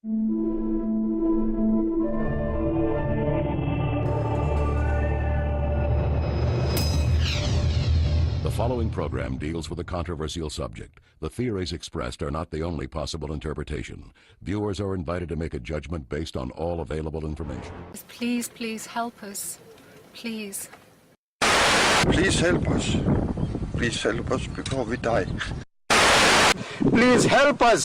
The following program deals with a controversial subject. The theories expressed are not the only possible interpretation. Viewers are invited to make a judgment based on all available information. Please, please help us. Please. Please help us. Please help us before we die. Please help us.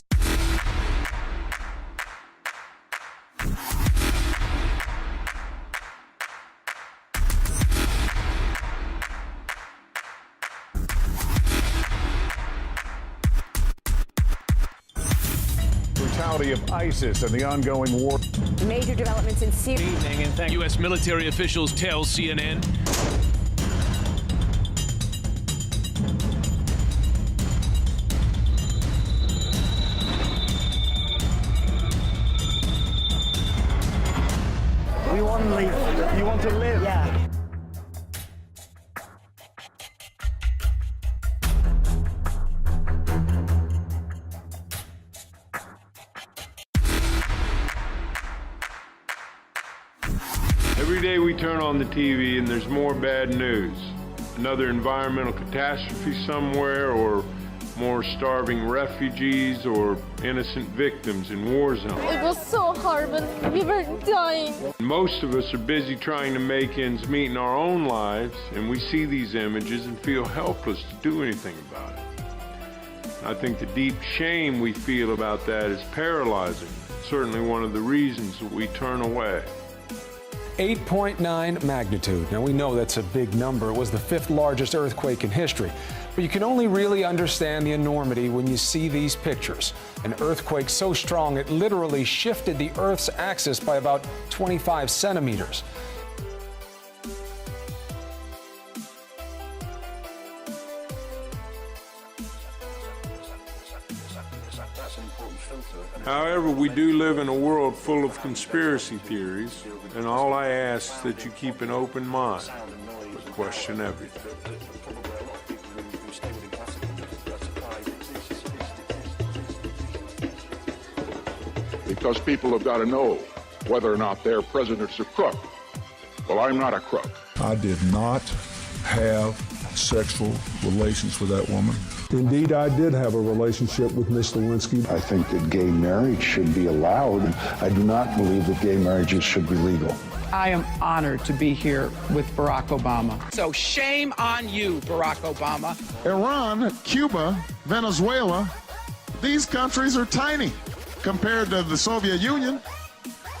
Brutality of ISIS and the ongoing war. Major developments in Syria. Good evening, and thank you. U.S. military officials tell CNN. We want to live. You want to live? Yeah. Every day we turn on the TV and there's more bad news. Another environmental catastrophe somewhere, or more starving refugees, or innocent victims in war zones. It was so hard, but we were dying. Most of us are busy trying to make ends meet in our own lives, and we see these images and feel helpless to do anything about it. I think the deep shame we feel about that is paralyzing. Certainly one of the reasons that we turn away. 8.9 magnitude. Now, we know that's a big number. It was the 5th largest earthquake in history. But you can only really understand the enormity when you see these pictures. An earthquake so strong it literally shifted the Earth's axis by about 25 centimeters. However, we do live in a world full of conspiracy theories, and all I ask is that you keep an open mind, but question everything. Because people have got to know whether or not their president's a crook. Well, I'm not a crook. I did not have sexual relations with that woman. Indeed, I did have a relationship with Ms. Lewinsky. I think that gay marriage should be allowed. I do not believe that gay marriages should be legal. I am honored to be here with Barack Obama. So shame on you, Barack Obama. Iran, Cuba, Venezuela, these countries are tiny compared to the Soviet Union.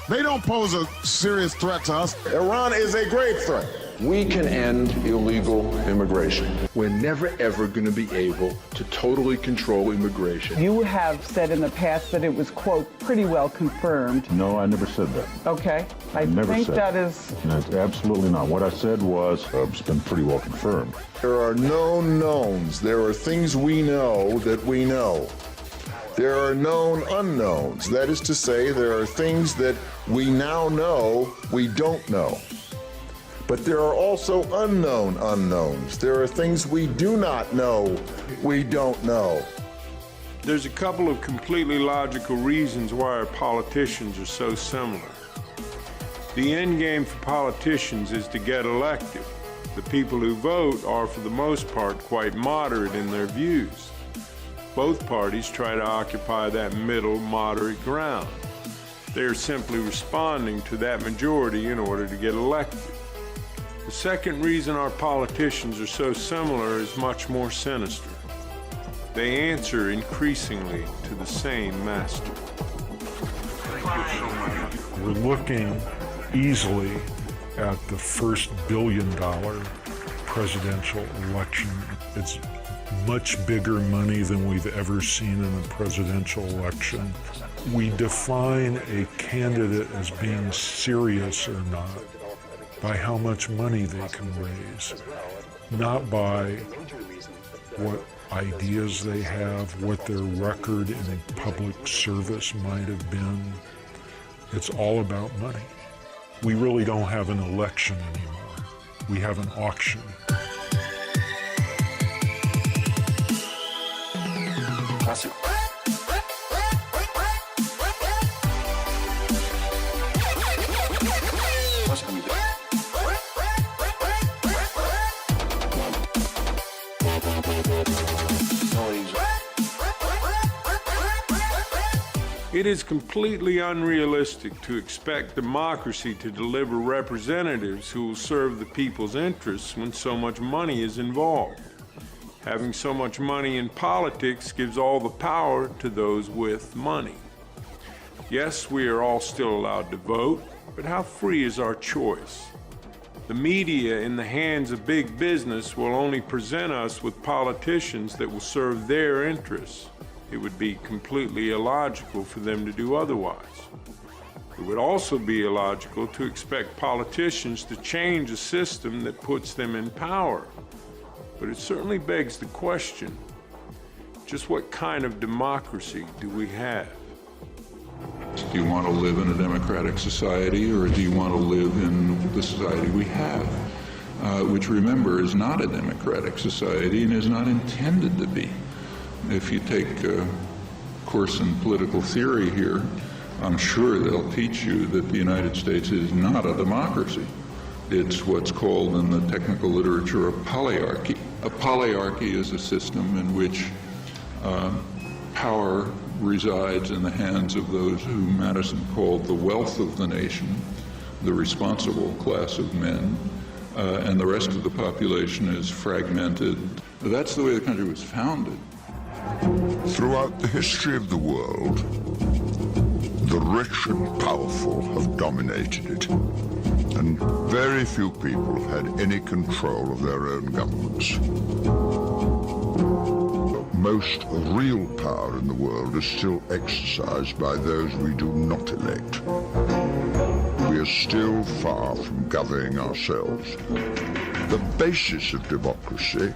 They don't pose a serious threat to us. Iran is a grave threat. We can end illegal immigration. We're never, ever going to be able to totally control immigration. You have said in the past that it was, quote, pretty well confirmed. No, I never said that. Okay. I never think said that is... No, absolutely not. What I said was, it's been pretty well confirmed. There are known knowns. There are things we know that we know. There are known unknowns. That is to say, there are things that we now know we don't know. But there are also unknown unknowns. There are things we do not know we don't know. There's a couple of completely logical reasons why our politicians are so similar. The end game for politicians is to get elected. The people who vote are, for the most part, quite moderate in their views. Both parties try to occupy that middle, moderate ground. They are simply responding to that majority in order to get elected. The second reason our politicians are so similar is much more sinister. They answer increasingly to the same master. We're looking easily at the first billion-dollar presidential election. It's much bigger money than we've ever seen in a presidential election. We define a candidate as being serious or not by how much money they can raise, not by what ideas they have, what their record in public service might have been. It's all about money. We really don't have an election anymore. We have an auction. It is completely unrealistic to expect democracy to deliver representatives who will serve the people's interests when so much money is involved. Having so much money in politics gives all the power to those with money. Yes, we are all still allowed to vote, but how free is our choice? The media in the hands of big business will only present us with politicians that will serve their interests. It would be completely illogical for them to do otherwise. It would also be illogical to expect politicians to change a system that puts them in power. But it certainly begs the question, just what kind of democracy do we have? Do you want to live in a democratic society, or do you want to live in the society we have? Which, remember, is not a democratic society and is not intended to be. If you take a course in political theory here, I'm sure they'll teach you that the United States is not a democracy. It's what's called in the technical literature a polyarchy. A polyarchy is a system in which power resides in the hands of those who Madison called the wealth of the nation, the responsible class of men, and the rest of the population is fragmented. That's the way the country was founded. Throughout the history of the world, the rich and powerful have dominated it, and very few people have had any control of their own governments. Most real power in the world is still exercised by those we do not elect. We are still far from governing ourselves. The basis of democracy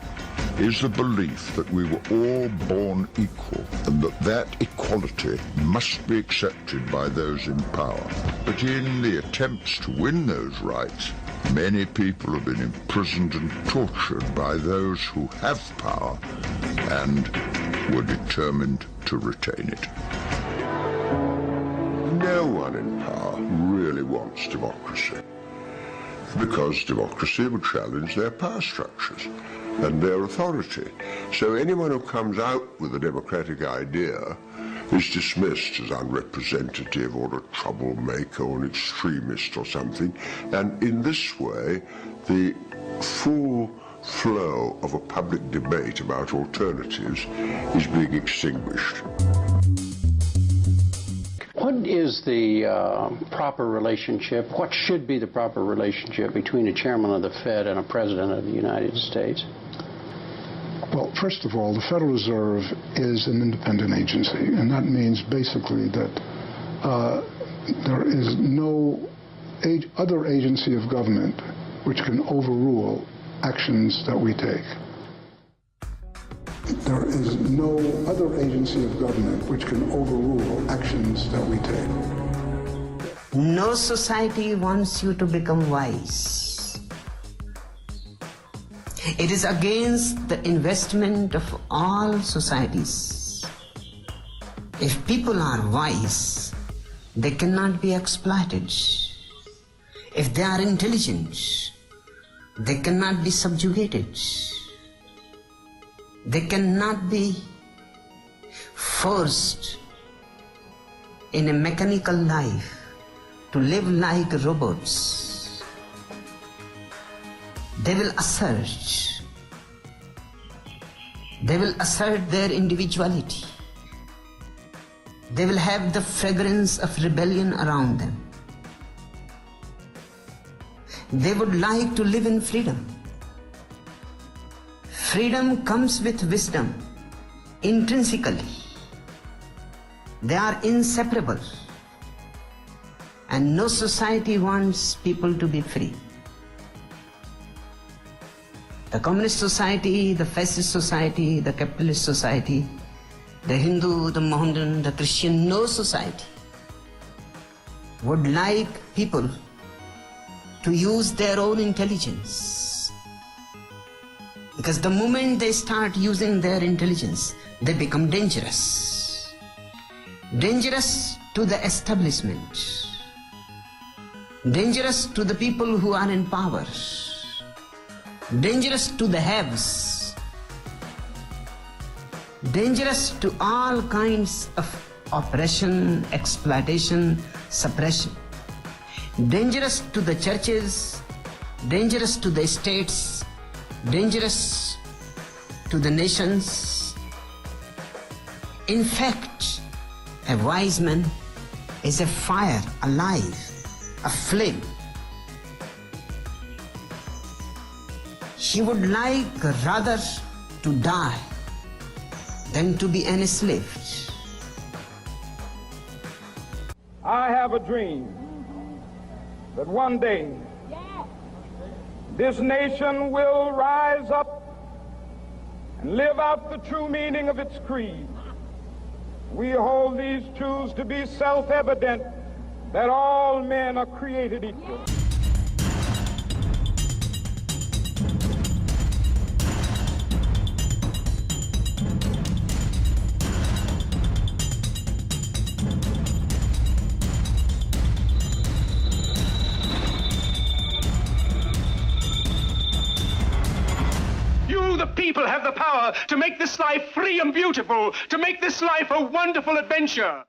is the belief that we were all born equal and that that equality must be accepted by those in power. But in the attempts to win those rights, many people have been imprisoned and tortured by those who have power and were determined to retain it. No one in power really wants democracy, because democracy would challenge their power structures and their authority. So anyone who comes out with a democratic idea is dismissed as unrepresentative or a troublemaker or an extremist or something. And in this way, the full flow of a public debate about alternatives is being extinguished. What is the proper relationship, what should be the proper relationship between a chairman of the Fed and a president of the United States? Well, first of all, the Federal Reserve is an independent agency, and that means basically that there is no other agency of government which can overrule actions that we take. There is no other agency of government which can overrule actions that we take. No society wants you to become wise. It is against the investment of all societies. If people are wise, they cannot be exploited. If they are intelligent, they cannot be subjugated. They cannot be forced in a mechanical life to live like robots. They will assert their individuality. They will have the fragrance of rebellion around them. They would like to live in freedom. Freedom comes with wisdom, intrinsically. They are inseparable. And no society wants people to be free. The communist society, the fascist society, the capitalist society, the Hindu, the Mohammedan, the Christian, no society would like people to use their own intelligence. Because the moment they start using their intelligence, they become dangerous. Dangerous to the establishment. Dangerous to the people who are in power. Dangerous to the haves. Dangerous to all kinds of oppression, exploitation, suppression. Dangerous to the churches, dangerous to the states, dangerous to the nations. In fact, a wise man is a fire alive, a flame. He would like rather to die than to be enslaved. I have a dream that one day this nation will rise up and live out the true meaning of its creed. We hold these truths to be self-evident, that all men are created equal. You, the people, have the power to make this life free and beautiful, to make this life a wonderful adventure.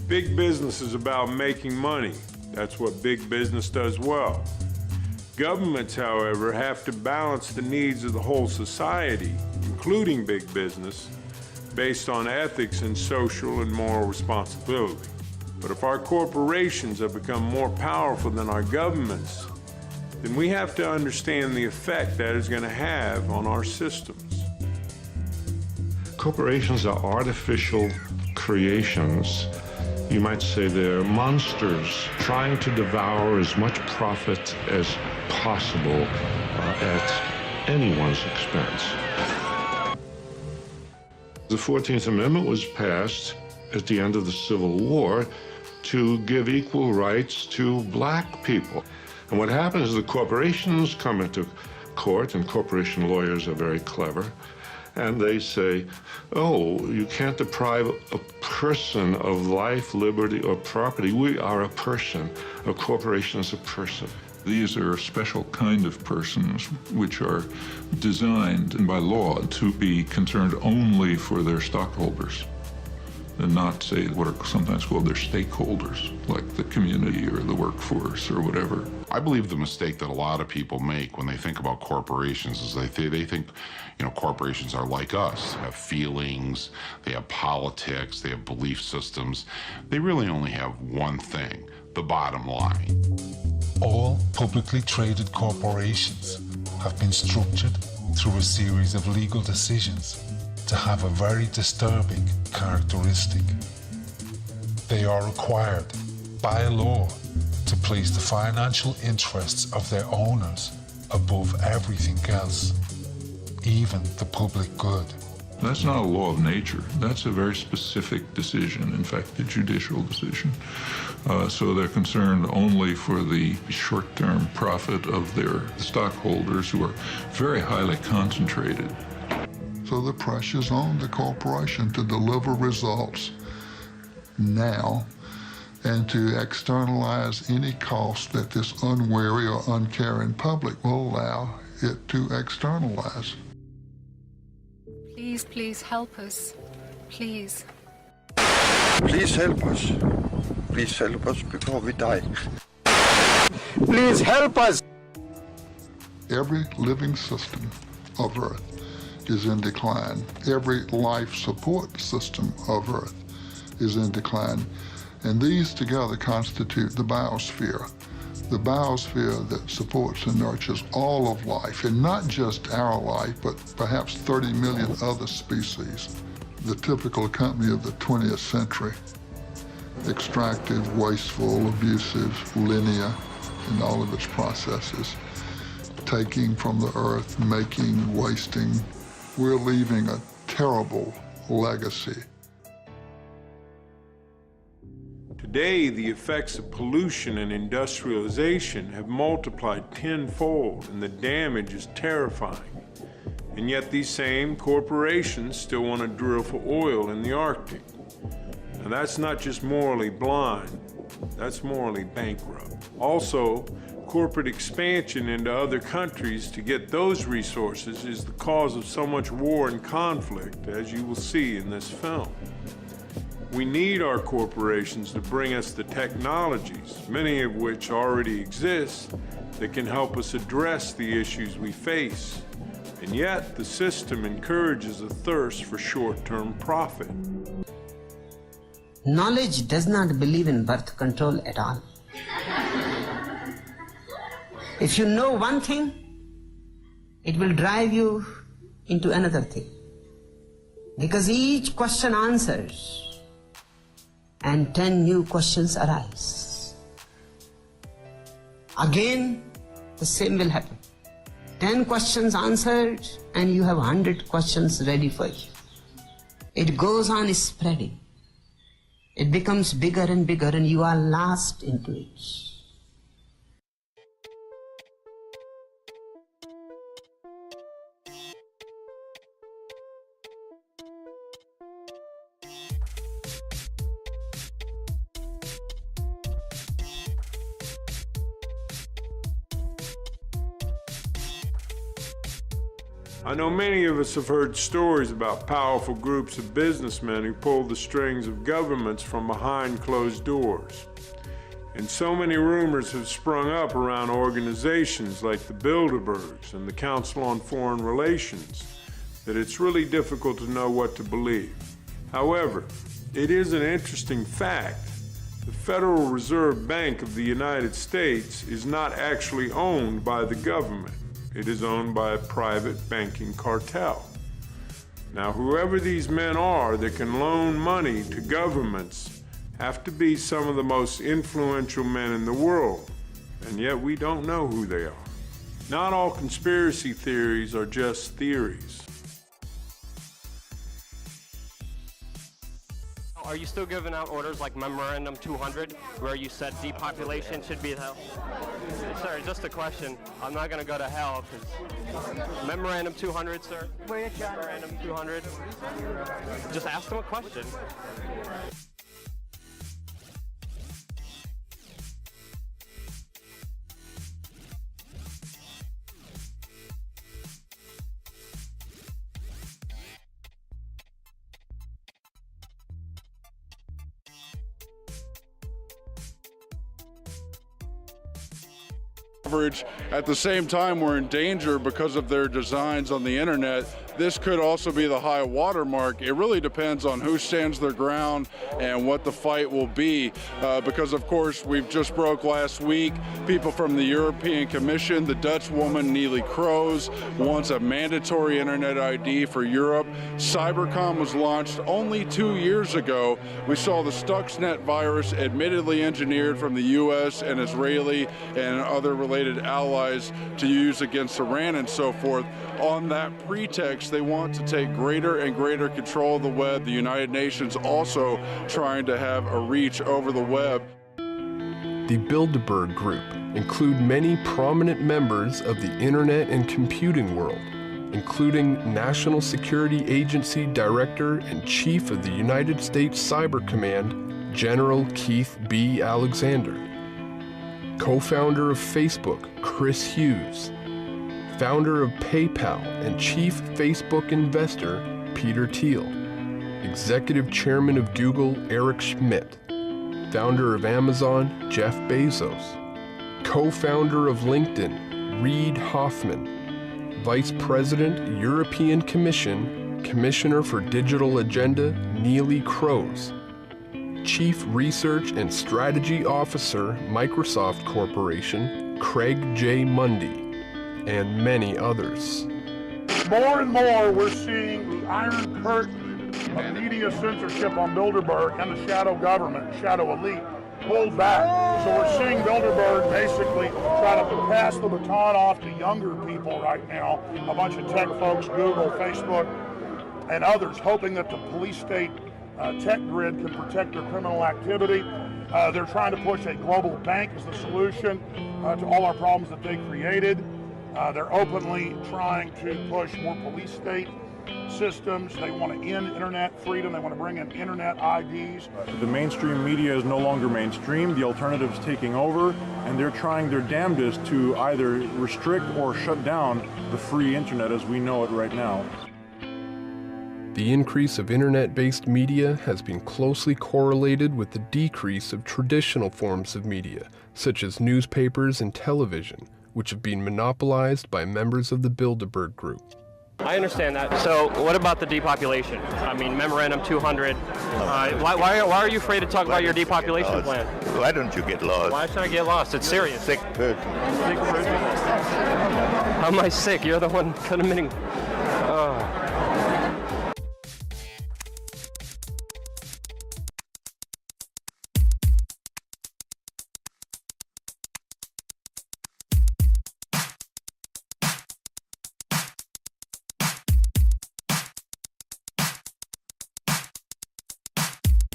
Big business is about making money. That's what big business does well. Governments, however, have to balance the needs of the whole society, including big business, based on ethics and social and moral responsibility. But if our corporations have become more powerful than our governments, then we have to understand the effect that is going to have on our systems. Corporations are artificial creations. You might say they're monsters trying to devour as much profit as possible at anyone's expense. The 14th Amendment was passed at the end of the Civil War to give equal rights to black people. And what happens is the corporations come into court, and corporation lawyers are very clever, and they say, oh, you can't deprive a person of life, liberty, or property. We are a person. A corporation is a person. These are a special kind of persons which are designed by law to be concerned only for their stockholders and not, say, what are sometimes called their stakeholders, like the community or the workforce or whatever. I believe the mistake that a lot of people make when they think about corporations is they think, you know, corporations are like us, have feelings, they have politics, they have belief systems. They really only have one thing, the bottom line. All publicly traded corporations have been structured through a series of legal decisions to have a very disturbing characteristic. They are required by law to place the financial interests of their owners above everything else, even the public good. That's not a law of nature. That's a very specific decision, in fact, a judicial decision. So they're concerned only for the short-term profit of their stockholders, who are very highly concentrated. So the pressure's on the corporation to deliver results now and to externalize any cost that this unwary or uncaring public will allow it to externalize. Please, please help us. Please. Please help us. Please help us before we die. Please help us. Every living system of Earth is in decline. Every life support system of Earth is in decline. And these together constitute the biosphere that supports and nurtures all of life, and not just our life, but perhaps 30 million other species. The typical company of the 20th century. Extractive, wasteful, abusive, linear in all of its processes. Taking from the earth, making, wasting. We're leaving a terrible legacy. Today, the effects of pollution and industrialization have multiplied tenfold, and the damage is terrifying. And yet these same corporations still want to drill for oil in the Arctic. And that's not just morally blind, that's morally bankrupt. Also, corporate expansion into other countries to get those resources is the cause of so much war and conflict, as you will see in this film. We need our corporations to bring us the technologies, many of which already exist, that can help us address the issues we face. And yet, the system encourages a thirst for short-term profit. Knowledge does not believe in birth control at all. If you know one thing, it will drive you into another thing. Because each question answers, and 10 new questions arise. Again, the same will happen. 10 questions answered, and you have 100 questions ready for you. It goes on spreading. It becomes bigger and bigger, and you are lost into it. I know many of us have heard stories about powerful groups of businessmen who pull the strings of governments from behind closed doors. And so many rumors have sprung up around organizations like the Bilderbergs and the Council on Foreign Relations that it's really difficult to know what to believe. However, it is an interesting fact. The Federal Reserve Bank of the United States is not actually owned by the government. It is owned by a private banking cartel. Now, whoever these men are that can loan money to governments have to be some of the most influential men in the world, and yet we don't know who they are. Not all conspiracy theories are just theories. Are you still giving out orders like Memorandum 200, where you said depopulation should be hell? Sir, just a question. I'm not going to go to hell because Memorandum 200, sir. Memorandum 200. Just ask them a question. At the same time, we're in danger because of their designs on the internet. This could also be the high watermark. It really depends on who stands their ground and what the fight will be. Because, of course, we've just broke last week. People from the European Commission, the Dutch woman Neelie Kroes, wants a mandatory internet ID for Europe. Cybercom was launched only 2 years ago. We saw the Stuxnet virus, admittedly engineered from the U.S. and Israeli and other related allies to use against Iran and so forth. On that pretext, they want to take greater and greater control of the web. The United Nations also trying to have a reach over the web. The Bilderberg Group include many prominent members of the internet and computing world, including National Security Agency Director and Chief of the United States Cyber Command, General Keith B. Alexander, co-founder of Facebook, Chris Hughes, founder of PayPal and chief Facebook investor, Peter Thiel, executive chairman of Google, Eric Schmidt, founder of Amazon, Jeff Bezos, co-founder of LinkedIn, Reid Hoffman, vice president, European Commission, commissioner for Digital Agenda, Neelie Kroes, chief research and strategy officer, Microsoft Corporation, Craig J. Mundy, and many others. More and more, we're seeing the iron curtain of media censorship on Bilderberg and the shadow government, shadow elite, pulled back. So we're seeing Bilderberg basically try to pass the baton off to younger people right now, a bunch of tech folks, Google, Facebook, and others, hoping that the police state tech grid can protect their criminal activity. They're trying to push a global bank as the solution to all our problems that they created. They're openly trying to push more police state systems. They want to end internet freedom. They want to bring in internet IDs. The mainstream media is no longer mainstream. The alternative's taking over, and they're trying their damnedest to either restrict or shut down the free internet as we know it right now. The increase of internet-based media has been closely correlated with the decrease of traditional forms of media, such as newspapers and television, which have been monopolized by members of the Bilderberg Group. I understand that. So what about the depopulation? I mean, Memorandum 200. Why are you afraid to talk about your depopulation plan? Why don't you get lost? Why should I get lost? It's serious. Sick person. Sick person? How am I sick? You're the one committing.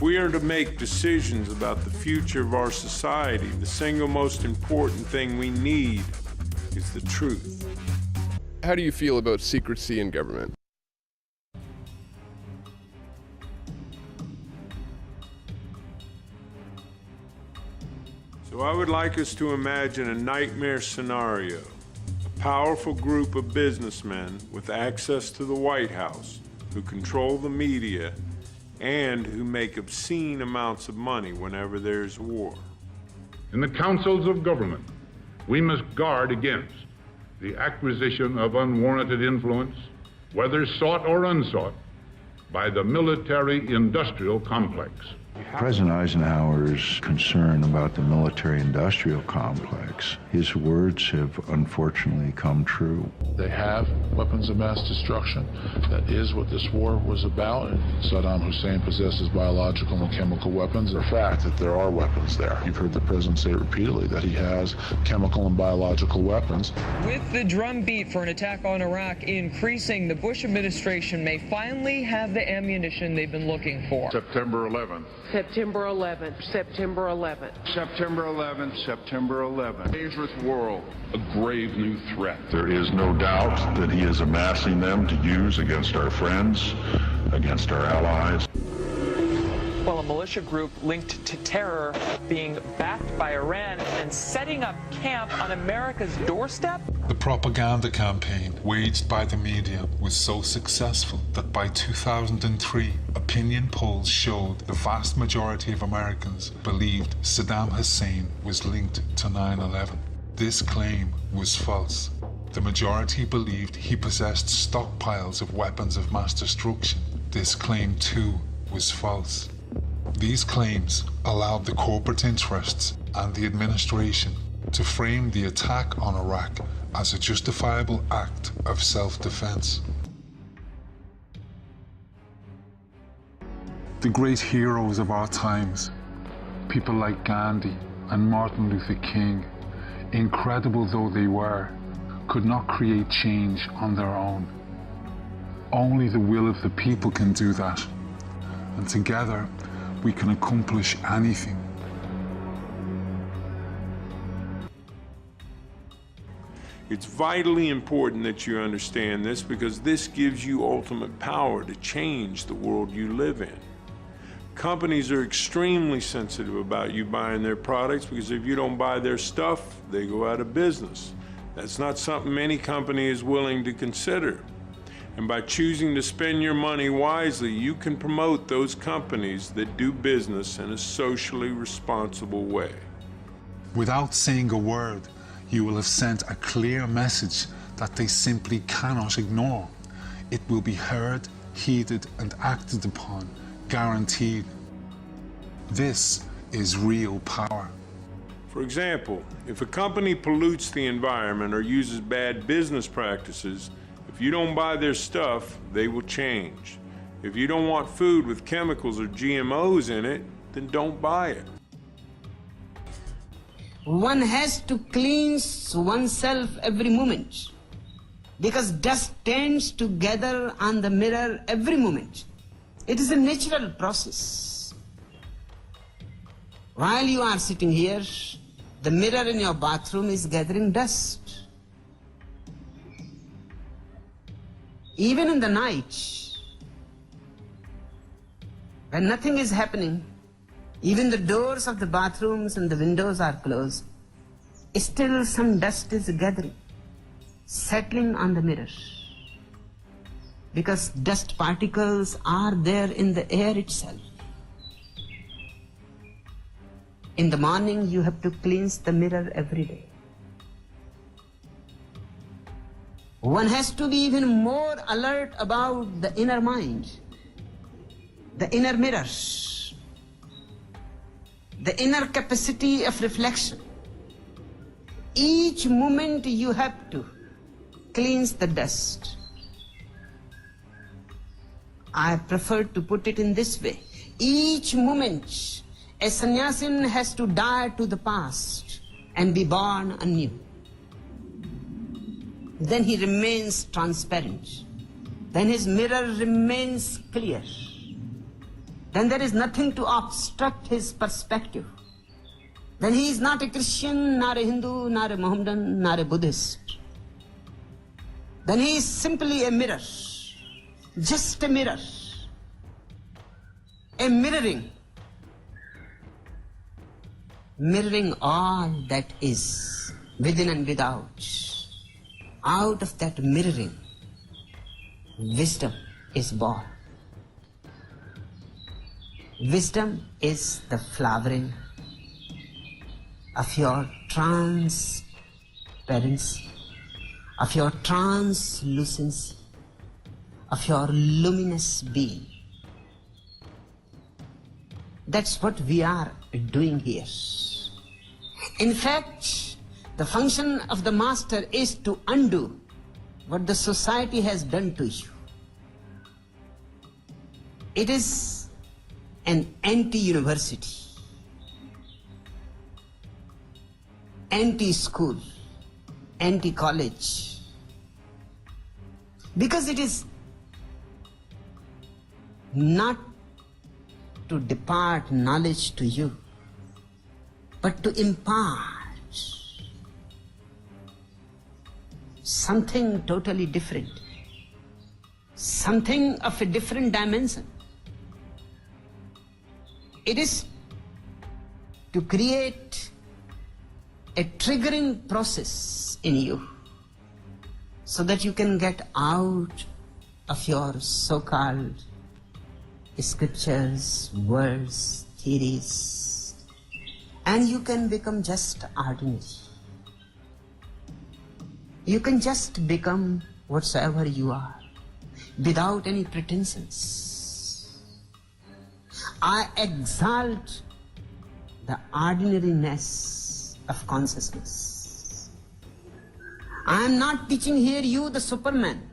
We are to make decisions about the future of our society. The single most important thing we need is the truth. How do you feel about secrecy in government? So I would like us to imagine a nightmare scenario. A powerful group of businessmen with access to the White House who control the media and who make obscene amounts of money whenever there's war. In the councils of government, we must guard against the acquisition of unwarranted influence, whether sought or unsought, by the military-industrial complex. President Eisenhower's concern about the military-industrial complex, his words have unfortunately come true. They have weapons of mass destruction. That is what this war was about. And Saddam Hussein possesses biological and chemical weapons. The fact that there are weapons there. You've heard the president say repeatedly that he has chemical and biological weapons. With the drumbeat for an attack on Iraq increasing, the Bush administration may finally have the ammunition they've been looking for. September 11th. September 11th. September 11th. September 11th. September 11th. Dangerous world. A grave new threat. There is no doubt that he is amassing them to use against our friends, against our allies. Well, a militia group linked to terror being backed by Iran and setting up camp on America's doorstep? The propaganda campaign waged by the media was so successful that by 2003, opinion polls showed the vast majority of Americans believed Saddam Hussein was linked to 9/11. This claim was false. The majority believed he possessed stockpiles of weapons of mass destruction. This claim, too, was false. These claims allowed the corporate interests and the administration to frame the attack on Iraq as a justifiable act of self-defense. The great heroes of our times, people like Gandhi and Martin Luther King, incredible though they were, could not create change on their own. Only the will of the people can do that, and together we can accomplish anything. It's vitally important that you understand this because this gives you ultimate power to change the world you live in. Companies are extremely sensitive about you buying their products because if you don't buy their stuff, they go out of business. That's not something any company is willing to consider. And by choosing to spend your money wisely, you can promote those companies that do business in a socially responsible way. Without saying a word, you will have sent a clear message that they simply cannot ignore. It will be heard, heeded, and acted upon, guaranteed. This is real power. For example, if a company pollutes the environment or uses bad business practices, if you don't buy their stuff, they will change. If you don't want food with chemicals or GMOs in it, then don't buy it. One has to cleanse oneself every moment because dust tends to gather on the mirror every moment. It is a natural process. While you are sitting here, the mirror in your bathroom is gathering dust. Even in the night, when nothing is happening, even the doors of the bathrooms and the windows are closed, still some dust is gathering, settling on the mirror. Because dust particles are there in the air itself. In the morning, you have to cleanse the mirror every day. One has to be even more alert about the inner mind, the inner mirrors, the inner capacity of reflection. Each moment you have to cleanse the dust. I prefer to put it in this way. Each moment, a sannyasin has to die to the past and be born anew. Then he remains transparent. Then his mirror remains clear. Then there is nothing to obstruct his perspective. Then he is not a Christian, nor a Hindu, nor a Mohammedan, nor a Buddhist. Then he is simply a mirror. Just a mirror. A mirroring. Mirroring all that is within and without. Out of that mirroring, wisdom is born. Wisdom is the flowering of your transparency, of your translucency, of your luminous being. That's what we are doing here. In fact, the function of the master is to undo what the society has done to you. It is an anti-university, anti-school, anti-college, because it is not to depart knowledge to you, but to impart something totally different, something of a different dimension. It is to create a triggering process in you so that you can get out of your so-called scriptures, words, theories, and you can become just ordinary. You can just become whatsoever you are, without any pretensions. I exalt the ordinariness of consciousness. I am not teaching here you the Superman.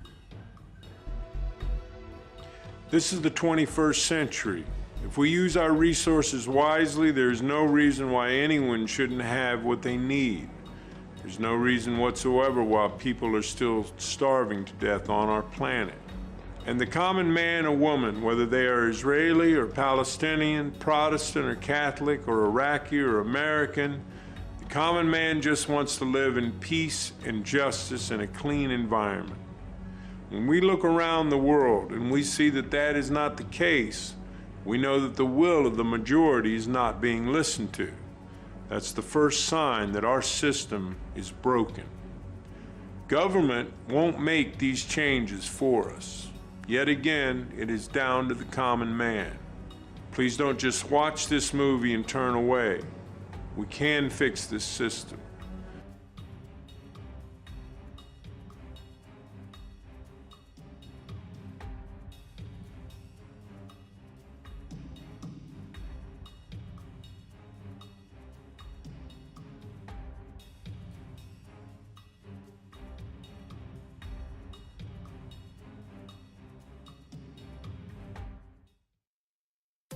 This is the 21st century. If we use our resources wisely, there's no reason why anyone shouldn't have what they need. There's no reason whatsoever why people are still starving to death on our planet. And the common man or woman, whether they are Israeli or Palestinian, Protestant or Catholic or Iraqi or American, the common man just wants to live in peace and justice in a clean environment. When we look around the world and we see that that is not the case, we know that the will of the majority is not being listened to. That's the first sign that our system is broken. Government won't make these changes for us. Yet again, it is down to the common man. Please don't just watch this movie and turn away. We can fix this system.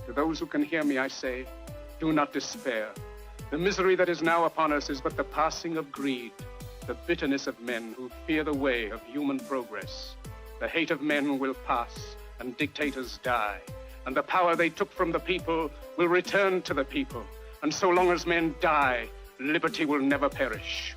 To those who can hear me, I say, do not despair. The misery that is now upon us is but the passing of greed, the bitterness of men who fear the way of human progress. The hate of men will pass, and dictators die, and the power they took from the people will return to the people. And so long as men die, liberty will never perish.